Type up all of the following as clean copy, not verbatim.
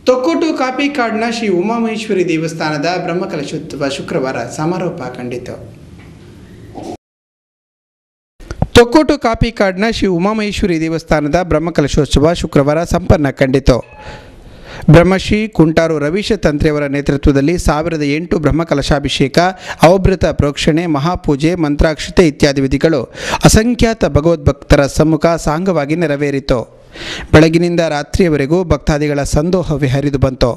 ತೊಕ್ಕೋಟು ಕಾಪಿಕಾಡ್ನ ಶ್ರೀ ಉಮಾಮಹೇಶ್ವರಿ ದೇವಸ್ಥಾನದ ಬ್ರಹ್ಮಕಲಶೋತ್ಸವ ಶುಕ್ರವಾರ ಸಮಾರೋಪ ಕಂಡಿತು. ತೊಕ್ಕೋಟು ಕಾಪಿಕಾಡ್ನ ಶ್ರೀ ಉಮಾಮಹೇಶ್ವರಿ ದೇವಸ್ಥಾನದ ಬ್ರಹ್ಮಕಲಶೋತ್ಸವ ಶುಕ್ರವಾರ ಸಂಪನ್ನ ಕಂಡಿತು. ಬ್ರಹ್ಮಶ್ರೀ ಕುಂಟಾರು ರವೀಶ ತಂತ್ರಿಯವರ ನೇತೃತ್ವದಲ್ಲಿ 1008 ಬ್ರಹ್ಮಕಲಶಾಭಿಷೇಕ, ಅವಭೃತ ಪ್ರೋಕ್ಷಣೆ, ಮಹಾಪೂಜೆ, ಮಂತ್ರಾಕ್ಷತೆ ಇತ್ಯಾದಿ ವಿಧಿಗಳು ಅಸಂಖ್ಯಾತ ಭಗವದ್ಭಕ್ತರ ಸಮ್ಮುಖ ಸಾಂಗವಾಗಿ ನೆರವೇರಿತು. ಬೆಳಗಿನಿಂದ ರಾತ್ರಿಯವರೆಗೂ ಭಕ್ತಾದಿಗಳ ಸಂದೋಹವೇ ಹರಿದು ಬಂತು.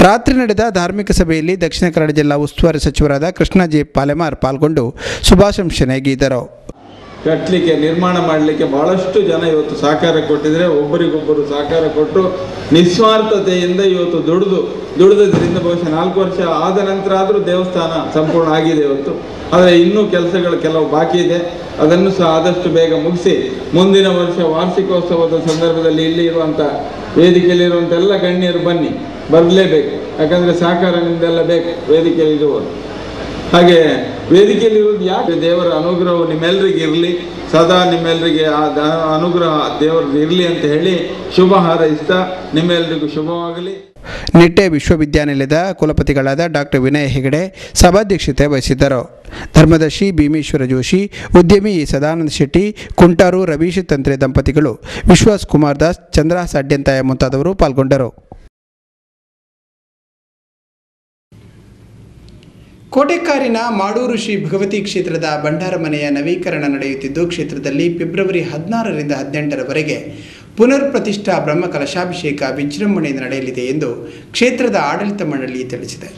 ರಾತ್ರಿ ನಡೆದ ಧಾರ್ಮಿಕ ಸಭೆಯಲ್ಲಿ ದಕ್ಷಿಣ ಕನ್ನಡ ಜಿಲ್ಲಾ ಉಸ್ತುವಾರಿ ಸಚಿವರಾದ ಕೃಷ್ಣ ಜೆ ಪಾಲೆಮಾರ್ ಪಾಲ್ಗೊಂಡು ಶುಭಾಶಂಸೆ ನೀಡಿದರು. ಕಟ್ಟಲಿಕ್ಕೆ ನಿರ್ಮಾಣ ಮಾಡಲಿಕ್ಕೆ ಬಹಳಷ್ಟು ಜನ ಇವತ್ತು ಸಹಕಾರ ಕೊಟ್ಟಿದ್ರೆ, ಒಬ್ಬರಿಗೊಬ್ಬರು ಸಹಕಾರ ಕೊಟ್ಟು ನಿಸ್ವಾರ್ಥತೆಯಿಂದ ಇವತ್ತು ದುಡಿದ್ರಿಂದ ಬಹುಶಃ 4 ವರ್ಷ ಆದ ನಂತರ ಆದರೂ ದೇವಸ್ಥಾನ ಸಂಪೂರ್ಣ ಆಗಿದೆ ಇವತ್ತು. ಆದರೆ ಇನ್ನೂ ಕೆಲಸಗಳು ಕೆಲವು ಬಾಕಿ ಇದೆ. ಅದನ್ನು ಸಹ ಆದಷ್ಟು ಬೇಗ ಮುಗಿಸಿ ಮುಂದಿನ ವರ್ಷ ವಾರ್ಷಿಕೋತ್ಸವದ ಸಂದರ್ಭದಲ್ಲಿ ಇಲ್ಲಿ ಇರುವಂಥ ವೇದಿಕೆಯಲ್ಲಿರುವಂಥ ಎಲ್ಲ ಗಣ್ಯರು ಬರಲೇಬೇಕು. ಯಾಕಂದರೆ ಸಹಕಾರ ನಿಮ್ದೆಲ್ಲ ಬೇಕು ವೇದಿಕೆಯಲ್ಲಿರುವುದು. ಹಾಗೆ ವೇದಿಕೆಯಲ್ಲಿರುವುದು ಯಾಕೆ? ದೇವರ ಅನುಗ್ರಹವು ನಿಮ್ಮೆಲ್ಲರಿಗೆ ಇರಲಿ, ಸದಾ ನಿಮ್ಮೆಲ್ಲರಿಗೆ ಆ ಅನುಗ್ರಹ ದೇವರದ್ದು ಇರಲಿ ಅಂತ ಹೇಳಿ ಶುಭ ಹಾರೈಸ್ತಾ ನಿಮ್ಮೆಲ್ಲರಿಗೂ ಶುಭವಾಗಲಿ. ನಿಟ್ಟೆ ವಿಶ್ವವಿದ್ಯಾನಿಲಯದ ಕುಲಪತಿಗಳಾದ ಡಾಕ್ಟರ್ ವಿನಯ್ ಹೆಗಡೆ ಸಭಾಧ್ಯಕ್ಷತೆ ವಹಿಸಿದ್ದರು. ಧರ್ಮದರ್ಶಿ ಭೀಮೇಶ್ವರ ಜೋಶಿ, ಉದ್ಯಮಿ ಸದಾನಂದ ಶೆಟ್ಟಿ, ಕುಂಟಾರು ರವೀಶ್ ತಂತ್ರೆ ದಂಪತಿಗಳು, ವಿಶ್ವಾಸ್ ಕುಮಾರ್ ದಾಸ್, ಚಂದ್ರಹಾಸ ಅಡ್ಯಂತಾಯ ಮುಂತಾದವರು ಪಾಲ್ಗೊಂಡರು. ಕೋಟೆಕ್ಕಾರಿನ ಮಾಡೂರು ಶ್ರೀ ಭಗವತಿ ಕ್ಷೇತ್ರದ ಭಂಡಾರ ಮನೆಯ ನವೀಕರಣ ನಡೆಯುತ್ತಿದ್ದು, ಕ್ಷೇತ್ರದಲ್ಲಿ ಫೆಬ್ರವರಿ 16ರಿಂದ 18ರವರೆಗೆ ಪುನರ್ ಪ್ರತಿಷ್ಠಾ ಬ್ರಹ್ಮಕಲಶಾಭಿಷೇಕ ವಿಜೃಂಭಣೆಯಿಂದ ನಡೆಯಲಿದೆ ಎಂದು ಕ್ಷೇತ್ರದ ಆಡಳಿತ ಮಂಡಳಿ ತಿಳಿಸಿದೆ.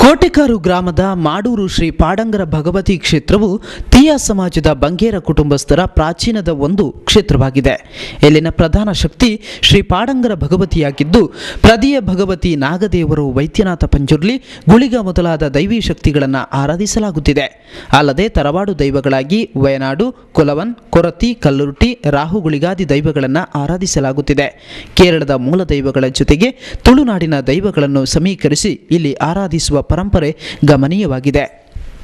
ಕೋಟೆಕಾರು ಗ್ರಾಮದ ಮಾಡೂರು ಶ್ರೀ ಪಾಡಂಗರ ಭಗವತಿ ಕ್ಷೇತ್ರವು ತೀಯ ಸಮಾಜದ ಬಂಗೇರ ಕುಟುಂಬಸ್ಥರ ಪ್ರಾಚೀನದ ಒಂದು ಕ್ಷೇತ್ರವಾಗಿದೆ. ಇಲ್ಲಿನ ಪ್ರಧಾನ ಶಕ್ತಿ ಶ್ರೀ ಪಾಡಂಗರ ಭಗವತಿಯಾಗಿದ್ದು, ಪ್ರದಿಯ ಭಗವತಿ, ನಾಗದೇವರು, ವೈದ್ಯನಾಥ ಪಂಜುರ್ಲಿ, ಗುಳಿಗ ಮೊದಲಾದ ದೈವಿ ಶಕ್ತಿಗಳನ್ನು ಆರಾಧಿಸಲಾಗುತ್ತಿದೆ. ಅಲ್ಲದೆ ತರವಾಡು ದೈವಗಳಾಗಿ ವಯನಾಡು, ಕೊಲವನ್, ಕೊರತಿ, ಕಲ್ಲುರ್ಟಿ, ರಾಹುಗುಳಿಗಾದಿ ದೈವಗಳನ್ನು ಆರಾಧಿಸಲಾಗುತ್ತಿದೆ. ಕೇರಳದ ಮೂಲ ದೈವಗಳ ಜೊತೆಗೆ ತುಳುನಾಡಿನ ದೈವಗಳನ್ನು ಸಮೀಕರಿಸಿ ಇಲ್ಲಿ ಆರಾಧಿಸುವ ಪರಂಪರೆ ಗಮನೀಯವಾಗಿದೆ.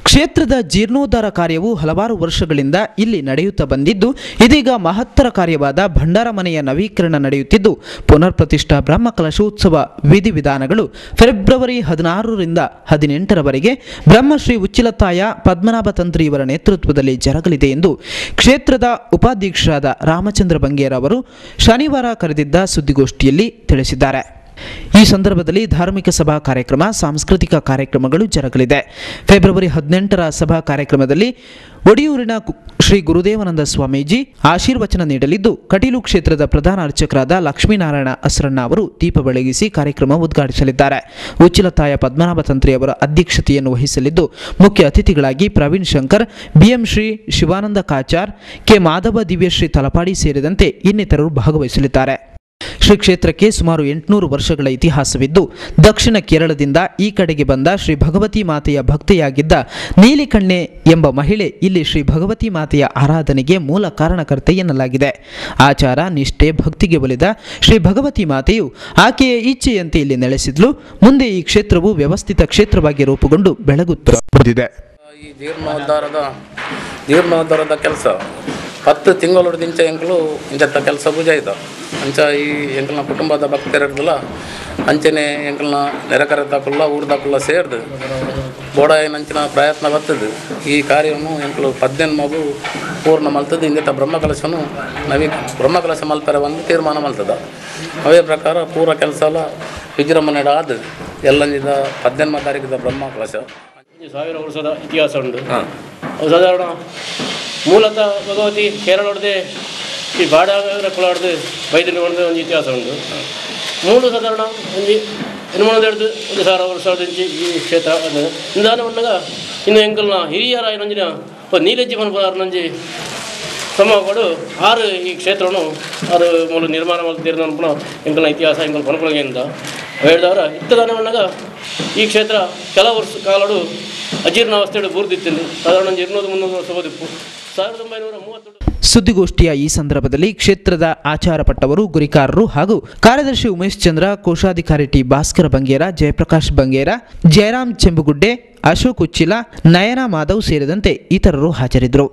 ಕ್ಷೇತ್ರದ ಜೀರ್ಣೋದ್ಧಾರ ಕಾರ್ಯವು ಹಲವಾರು ವರ್ಷಗಳಿಂದ ಇಲ್ಲಿ ನಡೆಯುತ್ತಾ ಬಂದಿದ್ದು, ಇದೀಗ ಮಹತ್ತರ ಕಾರ್ಯವಾದ ಭಂಡಾರ ಮನೆಯ ನವೀಕರಣ ನಡೆಯುತ್ತಿದ್ದು, ಪುನರ್ ಪ್ರತಿಷ್ಠಾ ಬ್ರಹ್ಮಕಲಶೋತ್ಸವ ವಿಧಿವಿಧಾನಗಳು ಫೆಬ್ರವರಿ 16ರಿಂದ 18ರವರೆಗೆ ಬ್ರಹ್ಮಶ್ರೀ ಉಚ್ಚಿಲತಾಯ ಪದ್ಮನಾಭ ತಂತ್ರಿಯವರ ನೇತೃತ್ವದಲ್ಲಿ ಜರಗಲಿದೆ ಎಂದು ಕ್ಷೇತ್ರದ ಉಪಾಧ್ಯಕ್ಷರಾದ ರಾಮಚಂದ್ರ ಬಂಗೇರ ಅವರು ಶನಿವಾರ ಕರೆದಿದ್ದ ಸುದ್ದಿಗೋಷ್ಠಿಯಲ್ಲಿ ತಿಳಿಸಿದ್ದಾರೆ. ಈ ಸಂದರ್ಭದಲ್ಲಿ ಧಾರ್ಮಿಕ ಸಭಾ ಕಾರ್ಯಕ್ರಮ, ಸಾಂಸ್ಕೃತಿಕ ಕಾರ್ಯಕ್ರಮಗಳು ಜರಗಲಿದೆ. ಫೆಬ್ರವರಿ 18ರ ಸಭಾ ಕಾರ್ಯಕ್ರಮದಲ್ಲಿ ಒಡಿಯೂರಿನ ಶ್ರೀ ಗುರುದೇವಾನಂದ ಸ್ವಾಮೀಜಿ ಆಶೀರ್ವಚನ ನೀಡಲಿದ್ದು, ಕಟೀಲು ಕ್ಷೇತ್ರದ ಪ್ರಧಾನ ಅರ್ಚಕರಾದ ಲಕ್ಷ್ಮೀನಾರಾಯಣ ಅಸ್ರಣ್ಣ ಅವರು ದೀಪ ಬೆಳಗಿಸಿ ಕಾರ್ಯಕ್ರಮ ಉದ್ಘಾಟಿಸಲಿದ್ದಾರೆ. ಉಚ್ಚಿಲತಾಯ ಪದ್ಮನಾಭ ತಂತ್ರಿ ಅವರ ಅಧ್ಯಕ್ಷತೆಯನ್ನು ವಹಿಸಲಿದ್ದು, ಮುಖ್ಯ ಅತಿಥಿಗಳಾಗಿ ಪ್ರವೀಣ್ ಶಂಕರ್, ಬಿಎಂ ಶ್ರೀ ಶಿವಾನಂದ ಕಾಚಾರ್, ಕೆ ಮಾಧವ ದಿವ್ಯಶ್ರೀ ತಲಪಾಡಿ ಸೇರಿದಂತೆ ಇನ್ನಿತರರು ಭಾಗವಹಿಸಲಿದ್ದಾರೆ. ಶ್ರೀ ಕ್ಷೇತ್ರಕ್ಕೆ ಸುಮಾರು 800 ವರ್ಷಗಳ ಇತಿಹಾಸವಿದ್ದು, ದಕ್ಷಿಣ ಕೇರಳದಿಂದ ಈ ಕಡೆಗೆ ಬಂದ ಶ್ರೀ ಭಗವತಿ ಮಾತೆಯ ಭಕ್ತೆಯಾಗಿದ್ದ ನೀಲಿಕಣ್ಣೆ ಎಂಬ ಮಹಿಳೆ ಇಲ್ಲಿ ಶ್ರೀ ಭಗವತಿ ಮಾತೆಯ ಆರಾಧನೆಗೆ ಮೂಲ ಕಾರಣಕರ್ತೆ ಎನ್ನಲಾಗಿದೆ. ಆಚಾರ, ನಿಷ್ಠೆ, ಭಕ್ತಿಗೆ ಒಲಿದ ಶ್ರೀ ಭಗವತಿ ಮಾತೆಯು ಆಕೆಯ ಇಚ್ಛೆಯಂತೆ ಇಲ್ಲಿ ನೆಲೆಸಿದ್ಲು. ಮುಂದೆ ಈ ಕ್ಷೇತ್ರವು ವ್ಯವಸ್ಥಿತ ಕ್ಷೇತ್ರವಾಗಿ ರೂಪುಗೊಂಡು ಬೆಳಗುತ್ತಿದೆ. ಈ ಜೀರ್ಣೋದ್ಧಾರದ ಕೆಲಸ 10 ತಿಂಗಳು ದಿಂಚ ಎಂಕಲು ಇಂಚತ್ತ ಕೆಲಸ ಬುಜಾಯ್ತ ಅಂಚ ಈ ಎಂಕಲ್ನ ಕುಟುಂಬದ ಭಕ್ತರಿರ್ದಲ್ಲ ಅಂಚನೆ ಎಂಕಲ್ನ ನೆರೆಕರೆದಾಕುಲ್ಲ ಊರ್ದಾಕುಲ್ಲ ಸೇರ್ದು ಬೋಡಾಯನಂಚಿನ ಪ್ರಯತ್ನ ಬರ್ತದೆ. ಈ ಕಾರ್ಯವನ್ನು ಎಂಕಲು 18 ಮಗು ಪೂರ್ಣ ಮಲ್ತದ್ದು. ಇಂದಿತ ಬ್ರಹ್ಮಕಲಶನು ಬ್ರಹ್ಮಕಲಶ ಮಲ್ಪರೆ ಒಂದು ತೀರ್ಮಾನ ಮಲ್ತದ. ಅವೇ ಪ್ರಕಾರ ಪೂರ ಕೆಲಸ ಎಲ್ಲ ವಿಜೃಂಭಣೆ ಆದ ಎಲ್ಲಂಜಿದ 18ನೇ ತಾರೀಕಿದ ಬ್ರಹ್ಮಕಲಶ 1000 ವರ್ಷದ ಇತಿಹಾಸ ಉಂಟು. ಸಾಧಾರಣ ಮೂಲತಃ ಭಗವತಿ ಕೇರಳದೇ ಈ ಬಾಡಾಗರ ಕುಲಾಡ್ದು ವೈದ್ಯರು ಒಂದು ಇತಿಹಾಸ ಉಂಟು. ಮೂಲ ಸಾಧಾರಣ ಒಂದು 1000 ವರ್ಷದ ಈ ಕ್ಷೇತ್ರ ನಿಧಾನ ಉಂಡಾಗ ಇನ್ನು ಎಂಕಲ್ನ ಹಿರಿಯರ ನಂಜಿನ ನೀಲಜ್ಜಿ ಮನಪಾರ ನಂಜಿ ಸಮೂಹಗಳು ಆರು ಈ ಕ್ಷೇತ್ರವನ್ನು ಆರು ಮೂಲ ನಿರ್ಮಾಣ ಮಾಡ್ತಿರೋ ಪುನಃ ಎಂಕಲ್ನ ಇತಿಹಾಸ ಎಂಕಲ್ ಕೊನಕೊಳಗೆಯಿಂದ ಹೇಳಿದವರ ಇತ್ತದಾನವನ್ನಾಗ ಈ ಕ್ಷೇತ್ರ ಕೆಲವು ವರ್ಷ ಕಾಲಡು ಅಜೀರ್ಣಾವಸ್ಥೆಗಳು ಬೂರ್ದಿತ್ತಿಂದು ಸಾಧಾರಣ 200-300 ವರ್ಷ ಓದಿಪ್ಪು 1930. ಸುದ್ದಿಗೋಷ್ಠಿಯ ಈ ಸಂದರ್ಭದಲ್ಲಿ ಕ್ಷೇತ್ರದ ಆಚಾರ ಪಟ್ಟವರು ಗುರಿಕಾರರು ಹಾಗೂ ಕಾರ್ಯದರ್ಶಿ ಉಮೇಶ್ ಚಂದ್ರ, ಕೋಶಾಧಿಕಾರಿ ಟಿ ಭಾಸ್ಕರ ಬಂಗೇರ, ಜಯಪ್ರಕಾಶ್ ಬಂಗೇರ, ಜಯರಾಮ್ ಚೆಂಬುಗುಡ್ಡೆ, ಅಶೋಕ್ ಉಚ್ಚಿಲ, ನಯನ ಮಾಧವ್ ಸೇರಿದಂತೆ ಇತರರು ಹಾಜರಿದ್ದರು.